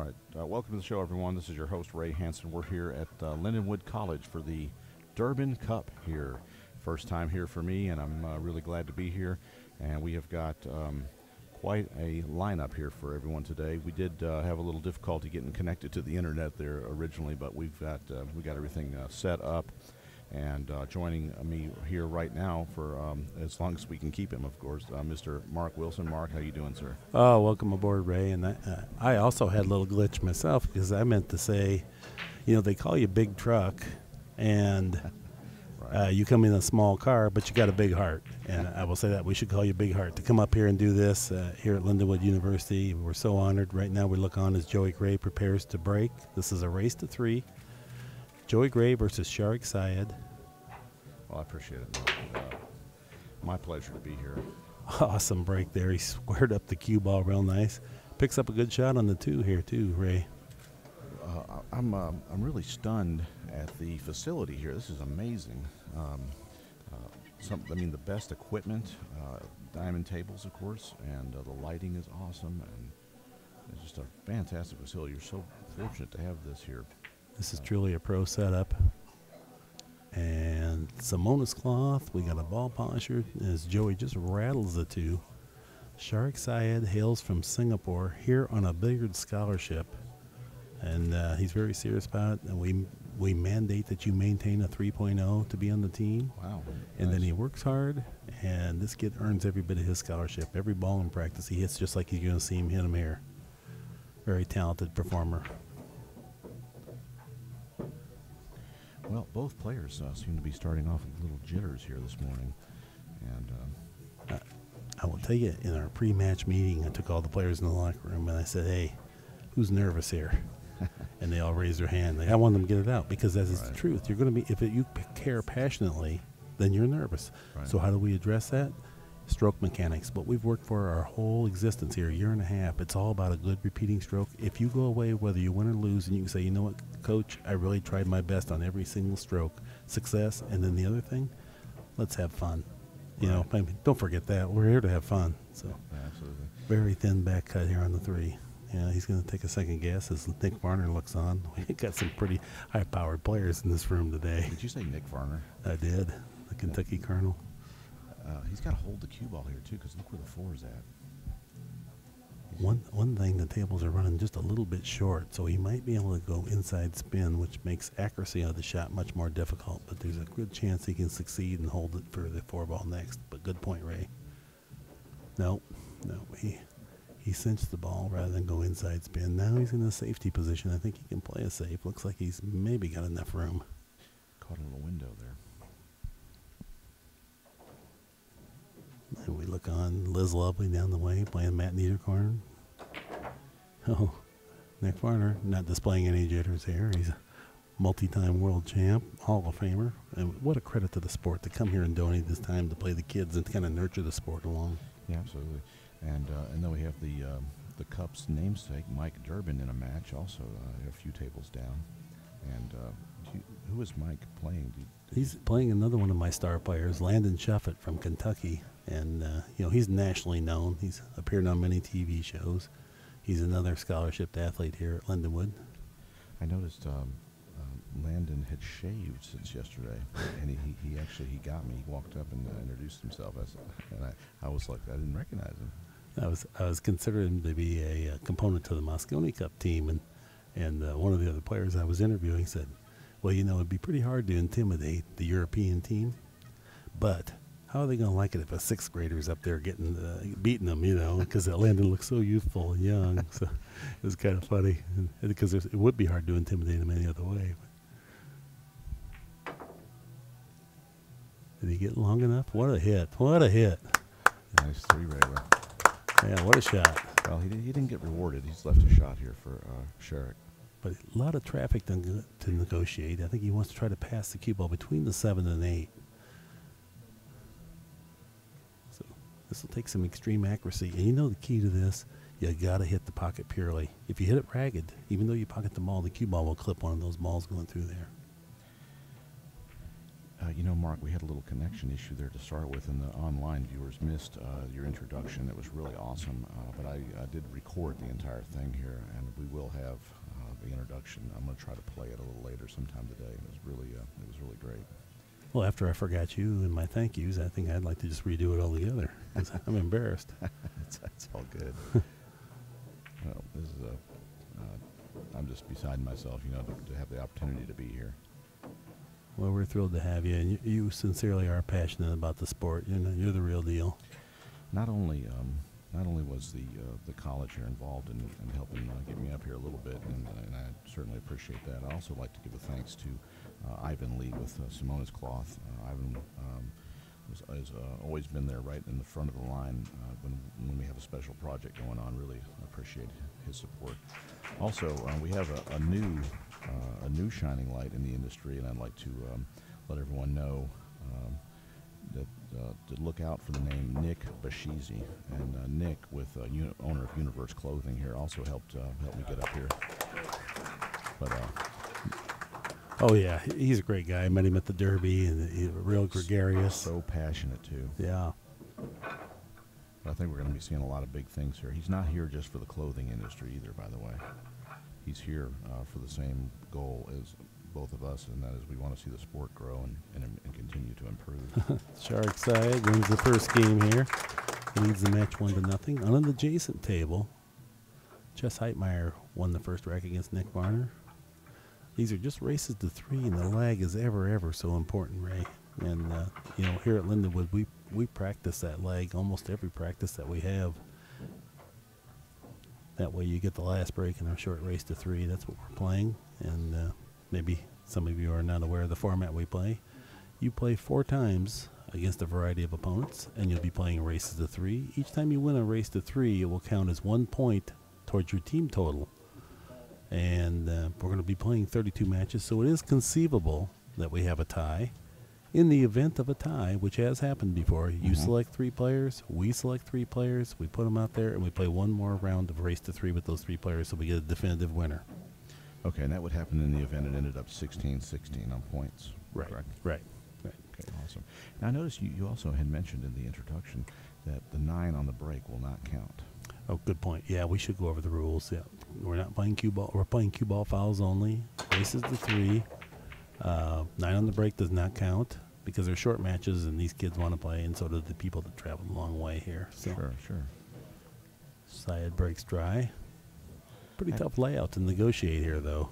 right. Welcome to the show, everyone. This is your host, Ray Hansen. We're here at Lindenwood College for the Durbin Cup here. First time here for me, and I'm really glad to be here. And we have got quite a lineup here for everyone today. We did have a little difficulty getting connected to the internet there originally, but we got everything set up. And joining me here right now for as long as we can keep him, of course, Mr. Mark Wilson. Mark, how you doing, sir? Oh, welcome aboard, Ray. And I also had a little glitch myself because I meant to say, they call you big truck, and Right. you come in a small car, but you got a big heart. And I will say that we should call you Big Heart to come up here and do this here at Lindenwood University. We're so honored. Right now we look on as Joey Gray prepares to break. This is a race to 3. Joey Gray versus Sharik Syed. Well, I appreciate it. My pleasure to be here. Awesome break there. He squared up the cue ball real nice. Picks up a good shot on the 2 here too, Ray. I'm really stunned at the facility here. This is amazing. The best equipment, diamond tables, of course, and the lighting is awesome, and it's just a fantastic facility. You're so fortunate to have this here. This is truly a pro setup. And Simona's cloth. We got a ball polisher as Joey just rattles the 2. Sharik Syed hails from Singapore here on a Billiard scholarship. And he's very serious about it. And we mandate that you maintain a 3.0 to be on the team. Wow. And Nice. then he works hard. And this kid earns every bit of his scholarship. Every ball in practice he hits just like you're going to see him hit him here. Very talented performer. Well, both players seem to be starting off with little jitters here this morning. And I will tell you, in our pre-match meeting, I took all the players in the locker room and I said, "Hey, who's nervous here?" And they all raised their hand. I want them to get it out because that is the Right. truth. You're going to be, if you care passionately, then you're nervous. Right. So how do we address that? Stroke mechanics. What we've worked for our whole existence here, a year and a half, it's all about a good repeating stroke. If you go away, whether you win or lose, and you can say, you know what, Coach, I really tried my best on every single stroke. Success. And then the other thing, let's have fun. Don't forget that. We're here to have fun. So absolutely. very thin back cut here on the 3. Yeah, he's going to take a second guess as Nick Varner looks on. We got some pretty high-powered players in this room today. Did you say Nick Varner? I did. The Kentucky Colonel. He's got to hold the cue ball here, too, because look where the 4 is at. One thing, the tables are running just a little bit short, so he might be able to go inside spin, which makes accuracy of the shot much more difficult. But there's a good chance he can succeed and hold it for the 4 ball next. But good point, Ray. No, he cinched the ball rather than go inside spin. Now he's in a safety position. I think he can play a safe. Looks like he's maybe got enough room. Caught a little window there. And we look on Liz Lovely down the way playing Matt Niederkorn. Oh, Nick Varner not displaying any jitters here. He's a multi-time world champ, Hall of Famer. And what a credit to the sport to come here and donate this time to play the kids and kind of nurture the sport along. Yeah, absolutely. And then we have the Cup's namesake, Mike Durbin, in a match, also a few tables down. And who is Mike playing? He's playing another one of my star players, Landon Shuffett from Kentucky. And, he's nationally known. He's appeared on many TV shows. He's another scholarship athlete here at Lindenwood. I noticed Landon had shaved since yesterday, and he got me. He walked up and introduced himself, and I was like, I didn't recognize him. I was considering him to be a component to the Moscone Cup team, and one of the other players I was interviewing said, well, it'd be pretty hard to intimidate the European team, but how are they going to like it if a 6th grader's up there beating them, because Landon looks so youthful and young. So it was kind of funny, because it would be hard to intimidate him any other way. Did he get long enough? What a hit. What a hit. Nice 3 right. Yeah, what a shot. Well, he didn't get rewarded. He's left a shot here for Sharik. But a lot of traffic to negotiate. I think he wants to try to pass the cue ball between the 7 and 8. So this will take some extreme accuracy. And the key to this, you got to hit the pocket purely. If you hit it ragged, even though you pocket the ball, the cue ball will clip one of those balls going through there. You know, Mark, we had a little connection issue there to start with, and the online viewers missed your introduction. It was really awesome, but I did record the entire thing here, and we will have the introduction. I'm going to try to play it a little later sometime today. It was really great. Well, after I forgot you and my thank yous, I think I'd like to just redo it all together. 'Cause I'm embarrassed. That's all good. Well, this is I'm just beside myself, you know, to have the opportunity to be here. Well, we're thrilled to have you, and you sincerely are passionate about the sport. You know, you're the real deal. Not only was the college here involved in helping get me up here a little bit, and I certainly appreciate that. I also like to give a thanks to Ivan Lee with Simona's Cloth. Ivan has always been there right in the front of the line when we have a special project going on. Really appreciate his support. Also, we have a new shining light in the industry, and I'd like to let everyone know that to look out for the name Nick Bashizi. And Nick, with owner of Universe Clothing here, also helped me get up here. But Oh yeah, he's a great guy. I met him at the Derby, and he's real gregarious. So passionate too. Yeah. But I think we're going to be seeing a lot of big things here. He's not here just for the clothing industry either, by the way. He's here for the same goal as both of us, and that is we want to see the sport grow and continue to improve. Sharik side wins the first game here. Leads the match 1-0. On an adjacent table, Chess Heitmeyer won the first rack against Nick Varner. These are just races to 3, and the lag is ever so important, Ray. And you know, here at Lindenwood, we practice that lag almost every practice that we have. That way you get the last break in our short race to 3. That's what we're playing. And maybe some of you are not aware of the format we play. You play 4 times against a variety of opponents, and you'll be playing races to 3. Each time you win a race to 3, it will count as 1 point towards your team total. And we're going to be playing 32 matches, so it is conceivable that we have a tie. In the event of a tie, which has happened before, you select 3 players, we select 3 players, we put them out there, and we play one more round of race to 3 with those 3 players, so we get a definitive winner. Okay, and that would happen in the event it ended up 16-16 on points. Right, correct? right. Okay, awesome. Now, I noticed you also had mentioned in the introduction that the 9 on the break will not count. Oh, good point. Yeah, we should go over the rules. Yeah, we're not playing cue ball. We're playing cue ball fouls only. Races to 3. 9 on the break does not count because they're short matches, and these kids want to play, and so do the people that travel a long way here. So Sure. Syed breaks dry. Pretty tough layout to negotiate here, though.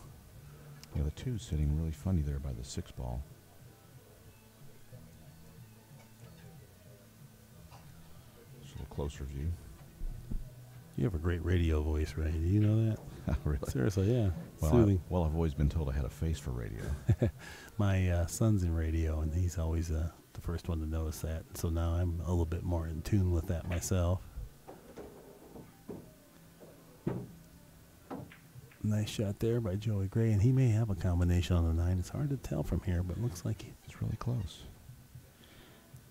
Yeah, the 2's sitting really funny there by the 6 ball. Just a little closer view. You have a great radio voice, Ray. Do you know that? Really? Seriously, yeah. Well, Soothing. I've always been told I had a face for radio. My son's in radio, and he's always the first one to notice that. So now I'm a little bit more in tune with that myself. Nice shot there by Joey Gray, and he may have a combination on the 9. It's hard to tell from here, but it looks like It's really close.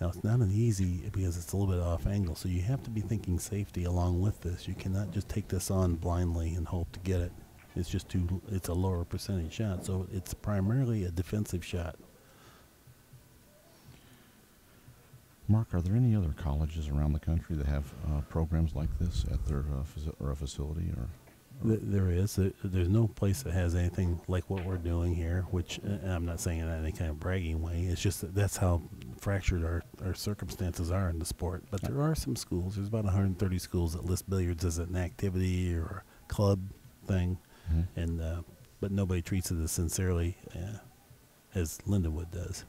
now it's not an easy because it's a little bit off angle, so you have to be thinking safety along with this. You cannot just take this on blindly and hope to get it. It's just it's a lower percentage shot, so it's primarily a defensive shot. Mark, are there any other colleges around the country that have programs like this at their facility? Or There is. There's no place that has anything like what we're doing here, which and I'm not saying it in any kind of bragging way. It's just that's how fractured our circumstances are in the sport. But there are some schools. There's about 130 schools that list billiards as an activity or a club thing, and but nobody treats it as sincerely as Lindenwood does.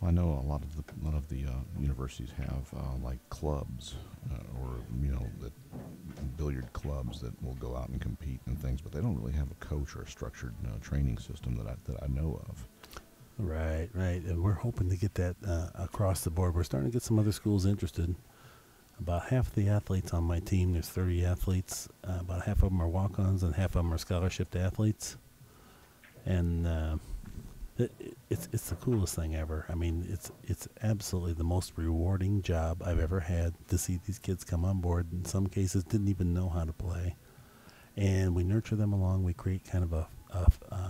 Well, I know a lot of the universities have like clubs or that billiard clubs that will go out and compete and things, but they don't really have a coach or a structured training system that I know of. Right, and we're hoping to get that across the board. We're starting to get some other schools interested. About half the athletes on my team, there's 30 athletes, about half of them are walk-ons and half of them are scholarship athletes. And it's the coolest thing ever. I mean, it's absolutely the most rewarding job I've ever had to see these kids come on board. In some cases, didn't even know how to play. And we nurture them along. We create kind of a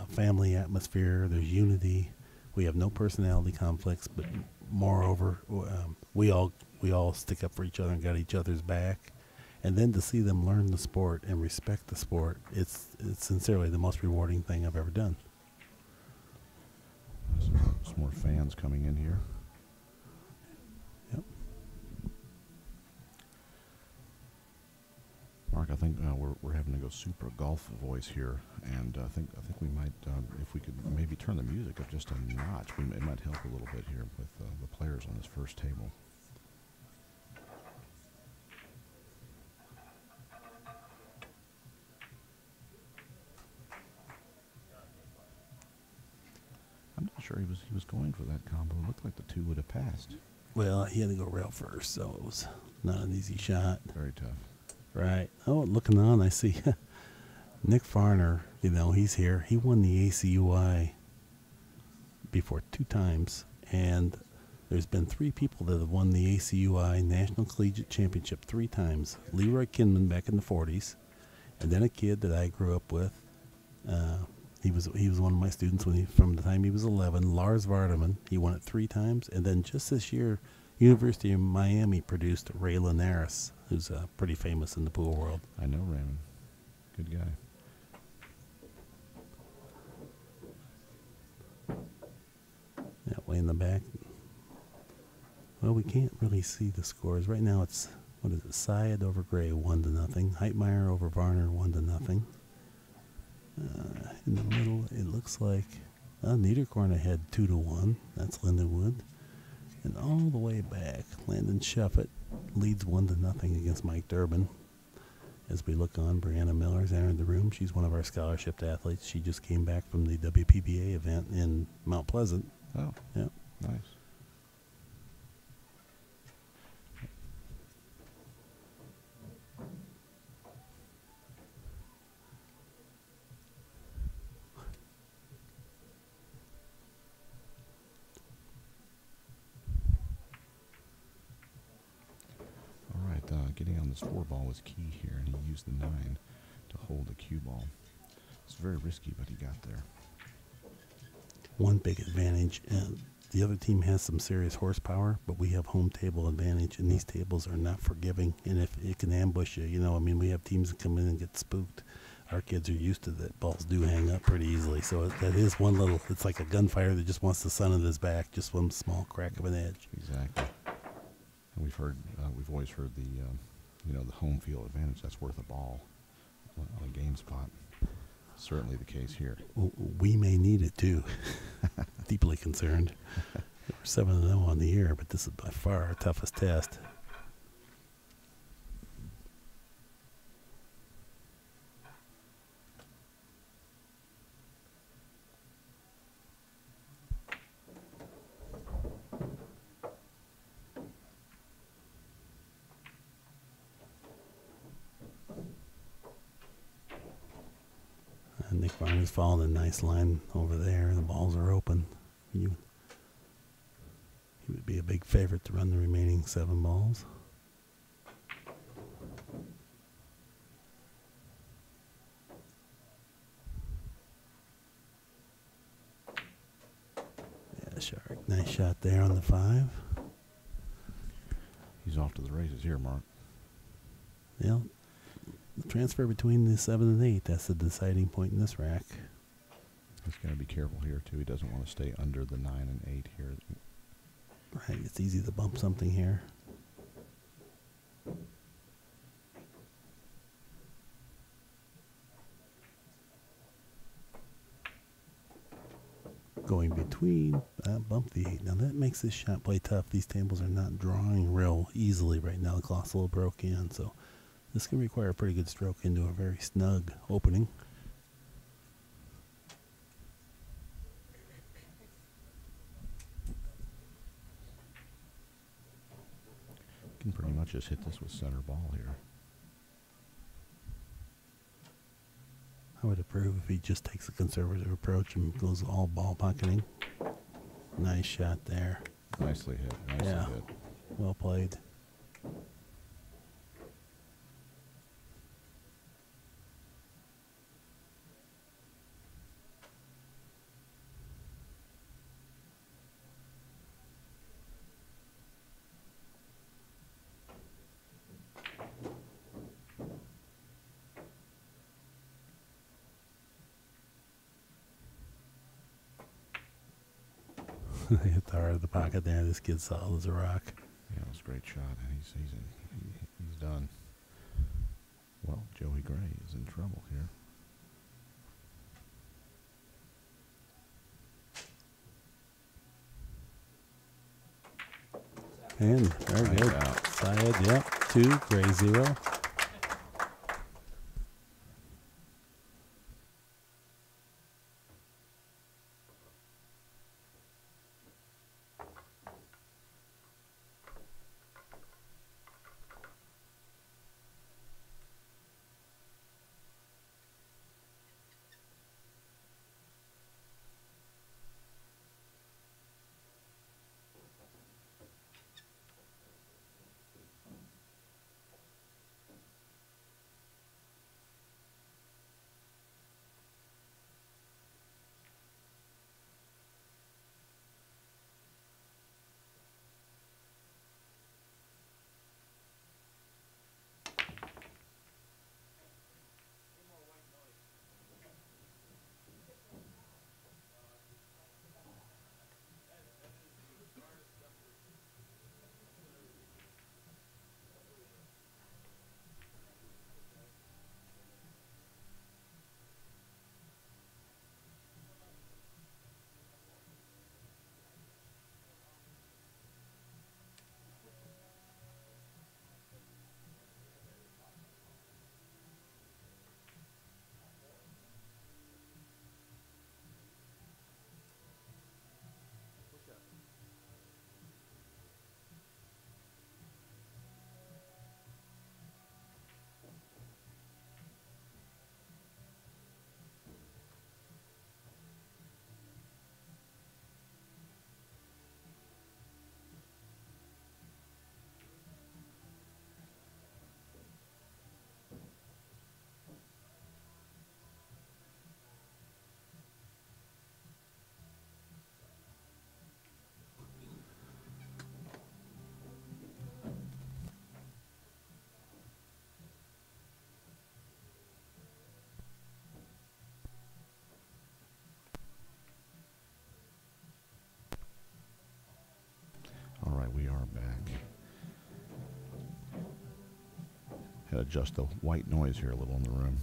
family atmosphere. There's unity. We have no personality conflicts, but moreover, we all stick up for each other and got each other's back. And then to see them learn the sport and respect the sport, it's sincerely the most rewarding thing I've ever done. Some more fans coming in here. Yep. Mark, I think we're having to go super golf voice here, and I think we might, if we could maybe turn the music up just a notch, it might help a little bit here with the players on this first table. I'm not sure he was going for that combo. It looked like the two would have passed. Well, he had to go rail first, so it was not an easy shot. Very tough. Right. Oh, looking on, I see Nick Farner. You know, he's here. He won the ACUI before 2 times, and there's been 3 people that have won the ACUI National Collegiate Championship 3 times. Leroy Kinman back in the 40s, and then a kid that I grew up with. He was one of my students from the time he was 11. Lars Vardaman. He won it 3 times, and then just this year, University of Miami produced Ray Linares, who's pretty famous in the pool world. I know Raymond. Good guy. Yeah, way in the back. Well, we can't really see the scores right now. It's Syed over Gray 1-0. Heitmeyer over Varner 1-0. In the middle, it looks like Niederkorn ahead 2-1. That's Lindenwood. And all the way back, Landon Shuffett leads 1-0 against Mike Durbin. As we look on, Brianna Miller's entered the room. She's one of our scholarship athletes. She just came back from the WPBA event in Mount Pleasant. Oh, yeah, nice. Getting on this 4 ball was key here, and he used the 9 to hold the cue ball. It's very risky, but he got there. One big advantage, the other team has some serious horsepower, but we have home table advantage, and these tables are not forgiving, and if it can ambush you, we have teams that come in and get spooked. Our kids are used to that. Balls do hang up pretty easily, so that is one little, it's like a gunfighter that just wants the sun in his back, just one small crack of an edge. Exactly. And we've always heard the home field advantage. That's worth a ball on a game spot. Certainly the case here. We may need it too. Deeply concerned. We're 7-0 on the year, but this is by far our toughest test. Nick Varner's following a nice line over there. The balls are open. He would be a big favorite to run the remaining 7 balls. Yeah, Sharik, nice shot there on the 5. He's off to the races here, Mark. Yeah. The transfer between the 7 and 8, that's the deciding point in this rack. He's got to be careful here, too. He doesn't want to stay under the 9 and 8 here. Right, it's easy to bump something here. Going between, bump the 8. Now that makes this shot play tough. These tables are not drawing real easily right now. The cloth's a little broke in, so this can require a pretty good stroke into a very snug opening. You can pretty much just hit this with center ball here. I would approve if he just takes a conservative approach and goes all ball pocketing. Nice shot there. Nicely hit. Nicely hit. Well played. They hit the heart of the pocket there. This kid's solid as a rock. Yeah, it was a great shot, and he's done. Well, Joey Gray is in trouble here. And very good. Syed, yep. 2, Gray 0. All right, we are back. Had to adjust the white noise here a little in the room.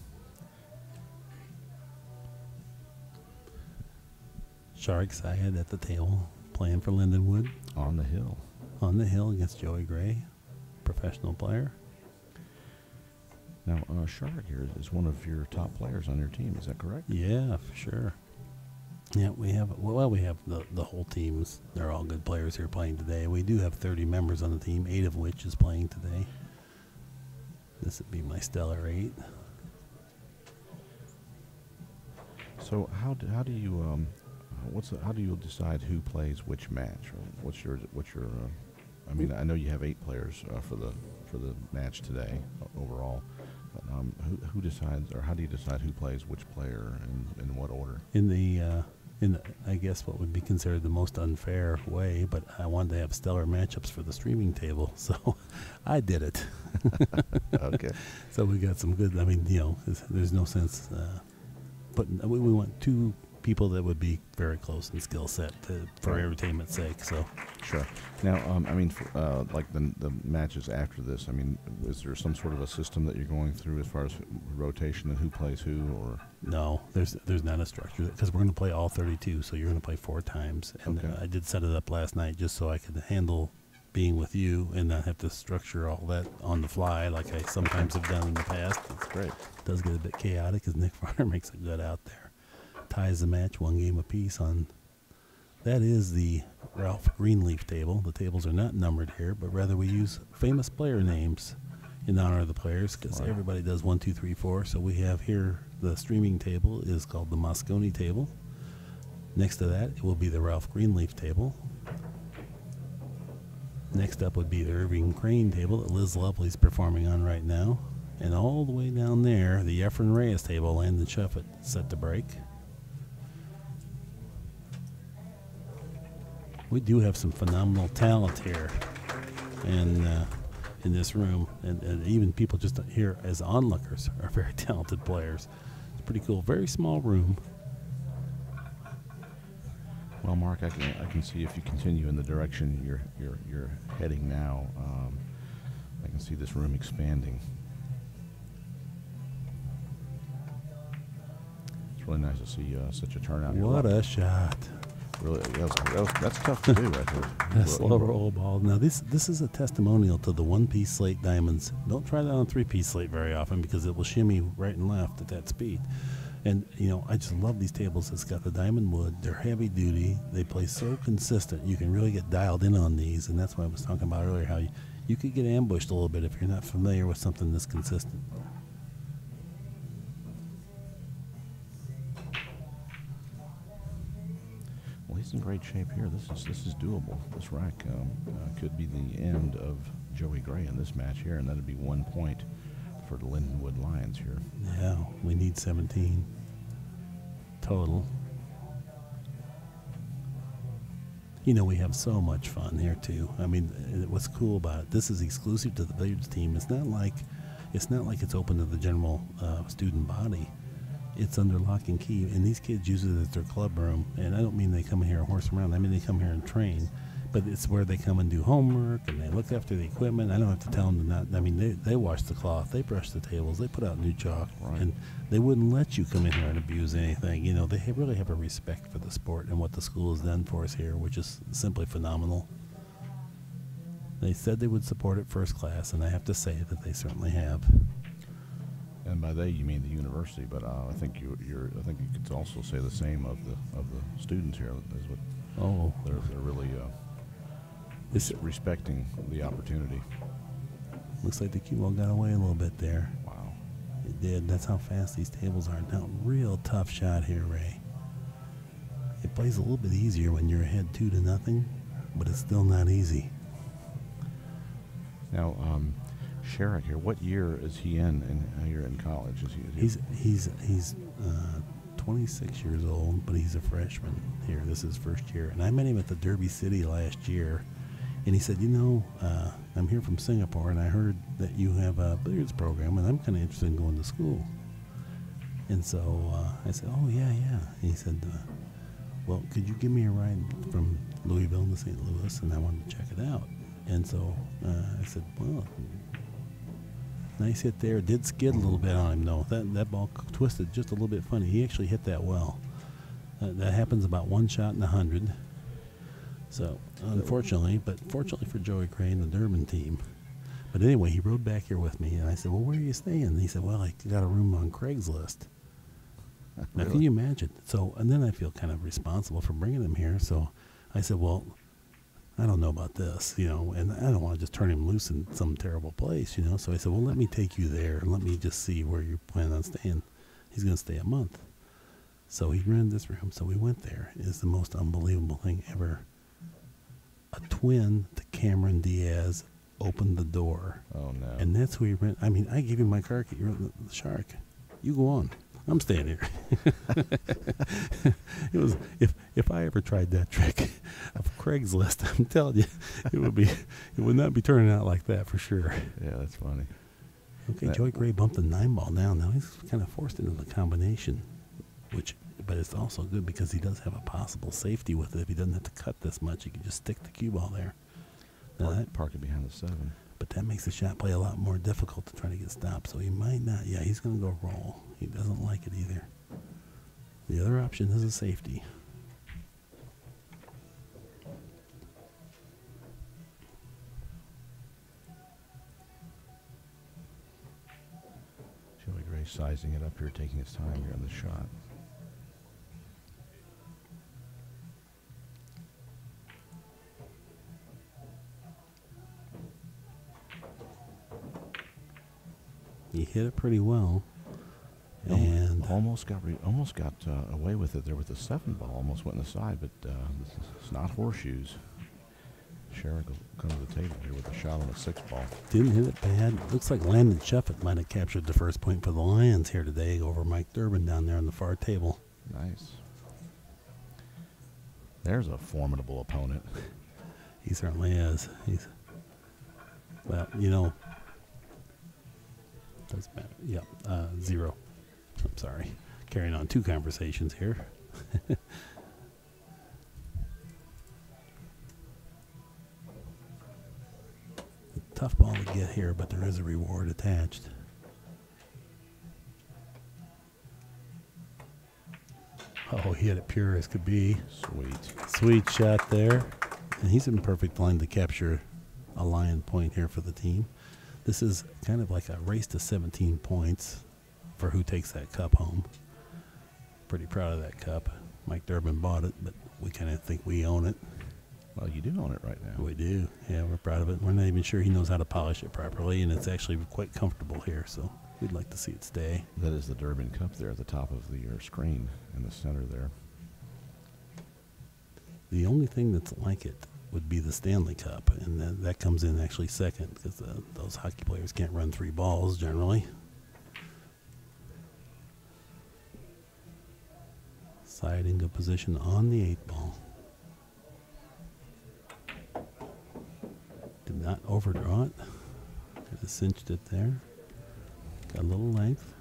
Sharik Syed at the table, playing for Lindenwood. On the hill. On the hill against Joey Gray, professional player. Now, Sharik here is one of your top players on your team. Is that correct? Yeah, for sure. Yeah, we have the whole teams. They're all good players here playing today. We do have 30 members on the team, 8 of which is playing today. This would be my stellar 8. So how do you how do you decide who plays which match? Or what's your I mean, I know you have 8 players for the match today overall. But, who decides, or how do you decide who plays which player and in what order? In the I guess what would be considered the most unfair way, but I wanted to have stellar matchups for the streaming table, so I did it. Okay. So we got some good. I mean, there's no sense. But we want 2 people that would be very close in skill set for entertainment's sake. So sure. Now, I mean, like the matches after this, I mean, is there some sort of a system that you're going through as far as rotation and who plays who, or? No, there's not a structure because we're going to play all 32, so you're going to play 4 times. And okay. I did set it up last night just so I could handle being with you and not have to structure all that on the fly like I sometimes have done in the past. That's great. It does get a bit chaotic because Nick Varner makes it good out there. Ties the match 1 game apiece on. That is the Ralph Greenleaf table. The tables are not numbered here, but rather we use famous player names in honor of the players because everybody does 1, 2, 3, 4. So we have here the streaming table is called the Moscone table. Next to that, it will be the Ralph Greenleaf table. Next up would be the Irving Crane table that Liz Lovely's performing on right now. And all the way down there, the Efren Reyes table, Landon Shuffett set to break. We do have some phenomenal talent here in this room, and even people just here as onlookers are very talented players. It's pretty cool. Very small room. Well, Mark, I can see if you continue in the direction you're heading now. I can see this room expanding. It's really nice to see such a turnout. What a shot! Really, that's tough to do right there. A slow roll ball. Now this is a testimonial to the one-piece slate diamonds. Don't try that on three-piece slate very often because it will shimmy right and left at that speed. And, you know, I just love these tables. It's got the diamond wood. They're heavy duty. They play so consistent. You can really get dialed in on these. And that's what I was talking about earlier, how you could get ambushed a little bit if you're not familiar with something this consistent. Well, he's in great shape here. This is doable. This rack could be the end of Joey Gray in this match here, and that'd be 1 point for the Lindenwood Lions here. Yeah, we need 17 total. You know, we have so much fun here too. I mean, what's cool about it, this is exclusive to the billiards team. It's not like it's open to the general student body. It's under lock and key, and these kids use it as their club room. And I don't mean they come here and horse around. I mean they come here and train. But it's where they come and do homework, and they look after the equipment. I don't have to tell them to not. I mean, they wash the cloth, they brush the tables, they put out new chalk, right. And they wouldn't let you come in here and abuse anything. You know, they really have a respect for the sport and what the school has done for us here, which is simply phenomenal. They said they would support it first class, and I have to say that they certainly have. And by they, you mean the university, but I think I think you could also say the same of the students here. Is what they're really. Respecting the opportunity. Looks like the cue ball got away a little bit there. Wow. It did. That's how fast these tables are. Now, real tough shot here, Ray. It plays a little bit easier when you're ahead 2-0, but it's still not easy. Now, Sharik here, what year is he in here in college? He's 26 years old, but he's a freshman here. This is his first year. And I met him at the Derby City last year. And he said, you know, I'm here from Singapore, and I heard that you have a billiards program, and I'm kind of interested in going to school. And so I said, oh, yeah. And he said, well, could you give me a ride from Louisville to St. Louis? And I wanted to check it out. And so I said, well, nice hit there. It did skid a little bit on him, though. That ball twisted just a little bit funny. He actually hit that well. That happens about one shot in 100. So, unfortunately, but fortunately for Joey Gray and the Durbin team. But anyway, he rode back here with me, and I said, well, where are you staying? And he said, well, I got a room on Craigslist. Now, Really? can you imagine? So, and then I feel kind of responsible for bringing him here. So I said, well, I don't know about this, you know, and I don't want to just turn him loose in some terrible place, you know. So I said, well, let me take you there, and let me just see where you plan on staying. He's going to stay a month. So he rented this room. So we went there. It is the most unbelievable thing ever. A twin to Cameron Diaz opened the door. Oh, no. And that's who he rent. I mean, I gave him my car key. You're the Shark. You go on. I'm staying here. It was if I ever tried that trick of Craigslist, I'm telling you, it would not be turning out like that for sure. Yeah, that's funny. Okay, Joey Gray bumped the 9-ball down. Now he's kind of forced into the combination, but it's also good because he does have a possible safety with it. If he doesn't have to cut this much, he can just stick the cue ball there. Now Park it behind the 7. But that makes the shot play a lot more difficult to try to get stopped. So he might not. Yeah, he's going to go roll. He doesn't like it either. The other option is a safety. Joey Gray sizing it up here, taking his time here on the shot. He hit it pretty well, and almost got away with it there with the 7 ball. Almost went in the side, but it's not horseshoes. Sharik will come to the table here with a shot on the 6 ball. Didn't hit it bad. Looks like Landon Sheffett might have captured the first point for the Lions here today over Mike Durbin down there on the far table. Nice. There's a formidable opponent. He certainly is. Well, you know. Doesn't matter. Yep, 0. I'm sorry. Carrying on 2 conversations here. tough ball to get here, but there is a reward attached. Oh, he hit it pure as could be. Sweet shot there. And he's in perfect line to capture a Lion point here for the team. This is kind of like a race to 17 points for who takes that cup home. Pretty proud of that cup. Mike Durbin bought it, but we kind of think we own it. Well, you do own it right now. We do. Yeah, we're proud of it. We're not even sure he knows how to polish it properly, and it's actually quite comfortable here, so we'd like to see it stay. That is the Durbin Cup there at the top of your screen in the center there. The only thing that's like it would be the Stanley Cup, and that comes in actually second because those hockey players can't run 3 balls generally. Side in good position on the 8 ball. Did not overdraw it. Just cinched it there. Got a little length.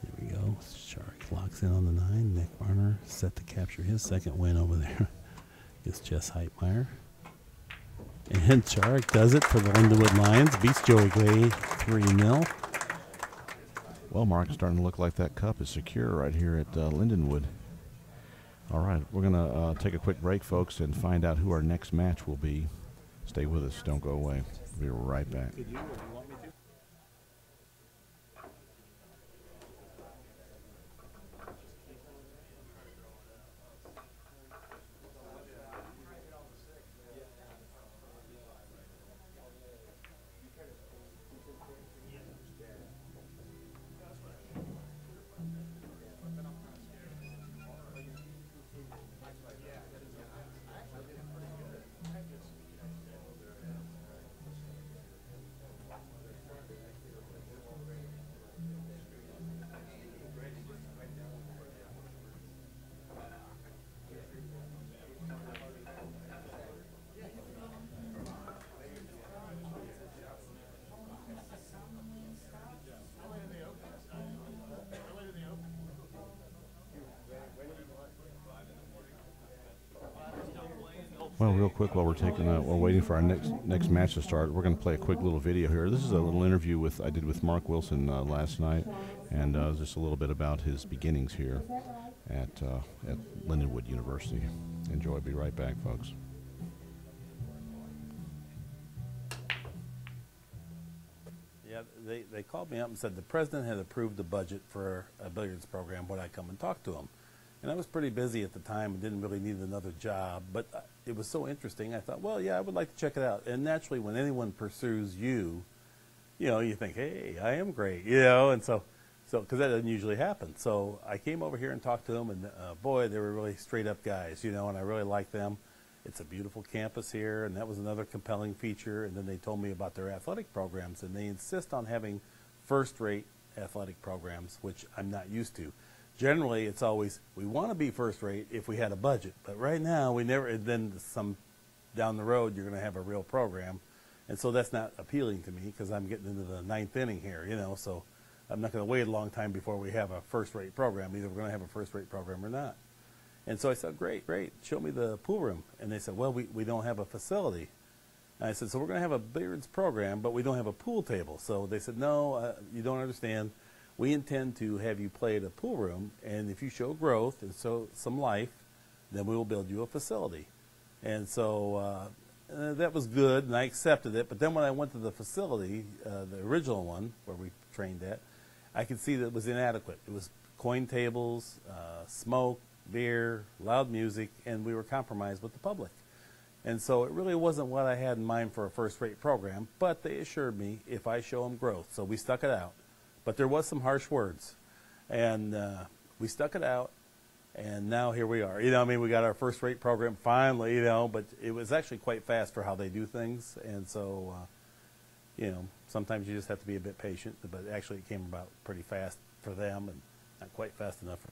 There we go. Sharik locks in on the 9. Nick Varner set to capture his second win over there against Jess Heitmeyer. And Sharik does it for the Lindenwood Lions. Beats Joey Gray 3-0. Well, Mark, it's starting to look like that cup is secure right here at Lindenwood. All right, we're going to take a quick break, folks, and find out who our next match will be. Stay with us. Don't go away. We'll be right back. Well, real quick, while we're waiting for our next match to start, we're going to play a quick little video here. This is a little interview I did with Mark Wilson last night, and just a little bit about his beginnings here at Lindenwood University. Enjoy. Be right back, folks. Yeah, they called me up and said the president had approved the budget for a billiards program. Would I come and talk to him? And I was pretty busy at the time and didn't really need another job, but it was so interesting. I thought, well, yeah, I would like to check it out. And naturally, when anyone pursues you, you think, hey, I am great, and so because that doesn't usually happen. So I came over here and talked to them, and boy, they were really straight up guys, and I really liked them. It's a beautiful campus here, and that was another compelling feature. And then they told me about their athletic programs, and they insist on having first-rate athletic programs, which I'm not used to. Generally, it's always, we want to be first rate if we had a budget. But right now, we never, and then some down the road, you're going to have a real program. And so that's not appealing to me because I'm getting into the 9th inning here, so I'm not going to wait a long time before we have a first-rate program. Either we're going to have a first-rate program or not. And so I said, great, show me the pool room. And they said, well, we don't have a facility. And I said, so we're going to have a billiards program, but we don't have a pool table. So they said, no, you don't understand. We intend to have you play at a pool room, and if you show growth and show some life, then we will build you a facility. And so that was good, and I accepted it. But then when I went to the facility, the original one where we trained at, I could see that it was inadequate. It was coin tables, smoke, beer, loud music, and we were compromised with the public. And so it really wasn't what I had in mind for a first-rate program, but they assured me if I show them growth. So we stuck it out. But there was some harsh words, and we stuck it out, and now here we are. We got our first-rate program finally, but it was actually quite fast for how they do things, and so, sometimes you just have to be a bit patient, but actually it came about pretty fast for them and not quite fast enough for